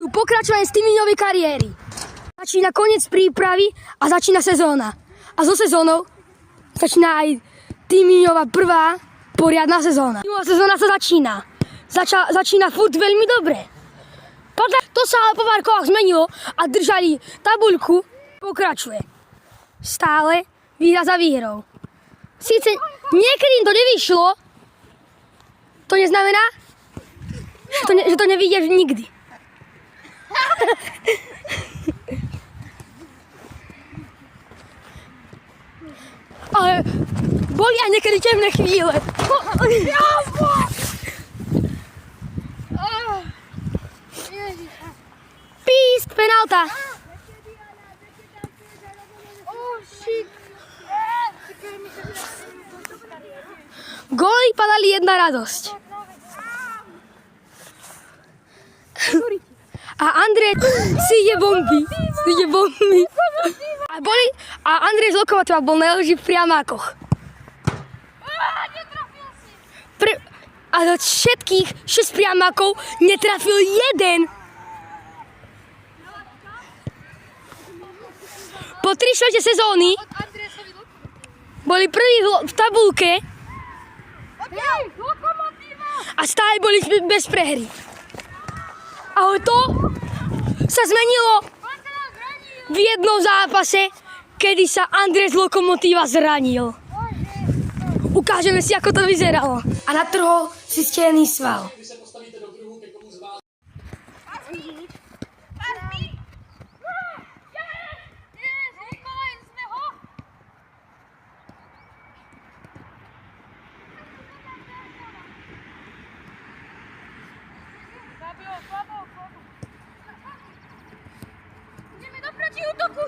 Pokračovanie Týmiňovej kariéry. Začína koniec prípravy a začína sezóna. A so sezónou začína aj Týmiňová prvá poriadna sezóna. Týmiňová sezóna sa začína. Začína furt veľmi dobre. To sa ale po pár kolách zmenilo a držali tabuľku. Pokračuje. Stále výhra za výhrou. Síce niekedy im to nevyšlo, to neznamená, že to nevidíš nikdy. Ale boli aj niekedy temné chvíle. Písk, penálta. Góly padali, jedna radosť. A Andrej si ide bomby. A Andrej z Lokomotíva bol najlepší v priamákoch. A z všetkých 6 priamákov netrafil jeden. Po 3/4 sezóny boli prví v tabulke a stále boli bez prehry. Ale to sa zmenilo v jednom zápase, kedy sa Andrej z Lokomotíva zranil. Ukážeme si, ako to vyzeralo. A natrhol si stený sval. Ideme do protiútoku!